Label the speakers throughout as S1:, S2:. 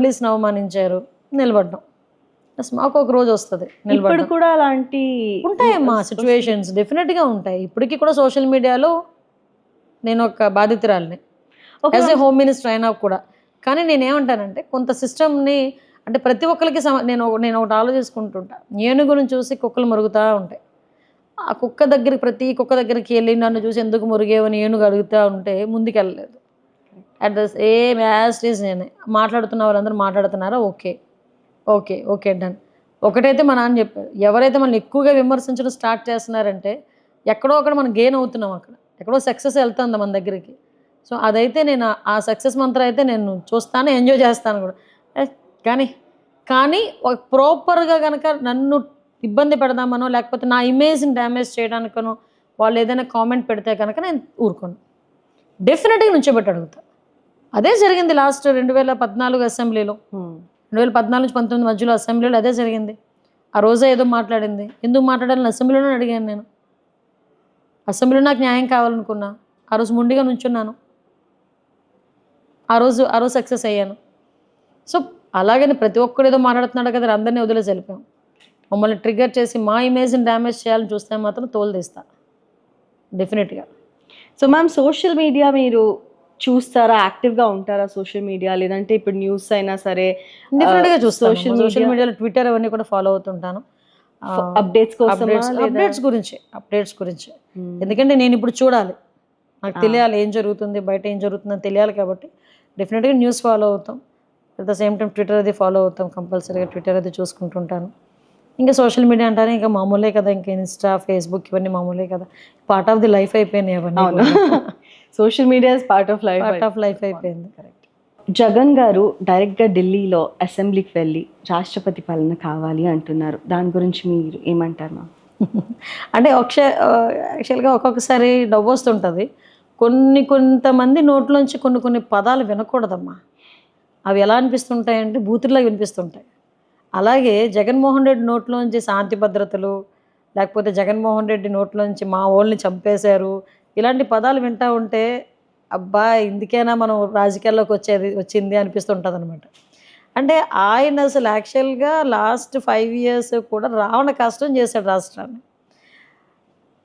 S1: పోలీసుని అవమానించారు, నిలబడ్డాం. మాకు ఒక రోజు వస్తుంది
S2: ఇప్పుడు
S1: నిలబడ్డం.
S2: కూడా అలాంటి
S1: ఉంటాయమ్మా సిచ్యువేషన్స్, డెఫినెట్గా ఉంటాయి. ఇప్పటికీ కూడా సోషల్ మీడియాలో నేను ఒక బాధితురాలిని, యాజ్ ఏ హోమ్ మినిస్టర్ అయినా కూడా. కానీ నేనేమంటానంటే కొంత సిస్టమ్ని, అంటే ప్రతి ఒక్కరికి నేను ఒకటి ఆలోచించుకుంటుంటా. ఏనుగును చూసి కుక్కలు మురుగుతూ ఉంటాయి. ఆ కుక్క దగ్గరికి, ప్రతి కుక్క దగ్గరికి వెళ్ళి నన్ను చూసి ఎందుకు మురిగేవని ఏనుగు అడుగుతూ ఉంటే ముందుకెళ్ళలేదు. At the same as is నేనే మాట్లాడుతున్న వాళ్ళందరూ మాట్లాడుతున్నారా, ఓకే ఓకే ఓకే డన్. ఒకటైతే మా నాన్న చెప్పారు, ఎవరైతే మనల్ని ఎక్కువగా విమర్శించడం స్టార్ట్ చేస్తున్నారంటే ఎక్కడో ఒకటి మనం గెయిన్ అవుతున్నాం, అక్కడ ఎక్కడో సక్సెస్ వెళ్తుంది మన దగ్గరికి. సో అదైతే నేను ఆ సక్సెస్ మంత్రం అయితే నేను చూస్తాను, ఎంజాయ్ చేస్తాను కూడా. కానీ కానీ ఒక ప్రాపర్గా కనుక నన్ను ఇబ్బంది పెడదామనో లేకపోతే నా ఇమేజ్ని డ్యామేజ్ చేయడానికనో వాళ్ళు ఏదైనా కామెంట్ పెడితే కనుక నేను ఊరుకోను, డెఫినెట్గా నుంచోబెట్టి అడుగుతా. అదే జరిగింది లాస్ట్ 2014 అసెంబ్లీలో, 2014 నుంచి 19 మధ్యలో అసెంబ్లీలో అదే జరిగింది. ఆ రోజే ఏదో మాట్లాడింది, ఎందుకు మాట్లాడాలని అసెంబ్లీలోనే అడిగాను నేను. అసెంబ్లీలో నాకు న్యాయం కావాలనుకున్నా, ఆ రోజు ముండిగా నుంచున్నాను, ఆ రోజు సక్సెస్ అయ్యాను. సో అలాగని ప్రతి ఒక్కరు ఏదో మాట్లాడుతున్నాడు కదా అందరినీ వదిలేసి వెళ్ళిపోయాం. మమ్మల్ని ట్రిగ్గర్ చేసి మా ఇమేజ్ని డ్యామేజ్ చేయాలని చూస్తే మాత్రం తోలు తీస్తా డెఫినెట్గా.
S2: సో మ్యామ్, సోషల్ మీడియా మీరు చూస్తారా, యాక్టివ్గా ఉంటారా సోషల్ మీడియా? లేదంటే ఇప్పుడు న్యూస్ అయినా సరే
S1: డెఫినెట్గా చూస్తాను. సోషల్ మీడియాలో ట్విట్టర్ అవన్నీ కూడా ఫాలో అవుతుంటాను.
S2: అప్డేట్స్
S1: గురించి. ఎందుకంటే నేను ఇప్పుడు చూడాలి, నాకు తెలియాలి ఏం జరుగుతుంది, బయట ఏం జరుగుతుందని తెలియాలి. కాబట్టి డెఫినెట్గా న్యూస్ ఫాలో అవుతాం. At the same time Twitter అది ఫాలో అవుతాం, కంపల్సరీగా ట్విట్టర్ అది చూసుకుంటుంటాను. ఇంకా సోషల్ మీడియా అంటానే ఇంకా మామూలే కదా, ఇంకా ఇన్స్టా, ఫేస్బుక్ ఇవన్నీ మామూలే కదా, పార్ట్ ఆఫ్ ది లైఫ్ అయిపోయినాయి అవన్నీ.
S2: Social media is part of life
S1: అయిపోయింది. కరెక్ట్.
S2: జగన్ గారు డైరెక్ట్గా ఢిల్లీలో అసెంబ్లీకి వెళ్ళి రాష్ట్రపతి పాలన కావాలి అంటున్నారు, దాని గురించి మీరు ఏమంటారు మ్యామ్?
S1: అంటే యాక్చువల్గా ఒక్కొక్కసారి నవ్వు వస్తుంటుంది. కొంతమంది నోట్లోంచి కొన్ని పదాలు వినకూడదమ్మా. అవి ఎలా అనిపిస్తుంటాయంటే బూతుల్లా వినిపిస్తుంటాయి. అలాగే జగన్మోహన్ రెడ్డి నోట్లోంచి శాంతి భద్రతలు, లేకపోతే జగన్మోహన్ రెడ్డి నోట్లోంచి మా వాళ్ళని చంపేశారు, ఇలాంటి పదాలు వింటూ ఉంటే అబ్బా ఇందుకేనా మనం రాజకీయాల్లోకి వచ్చింది అనిపిస్తుంటుంది అనమాట. అంటే ఆయన అసలు యాక్చువల్గా లాస్ట్ 5 years కూడా రావణ కష్టం చేశాడు రాష్ట్రాన్ని.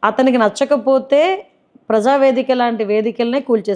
S1: అతనికి నచ్చకపోతే ప్రజావేదిక లాంటి వేదికలనే కూల్చేశాడు.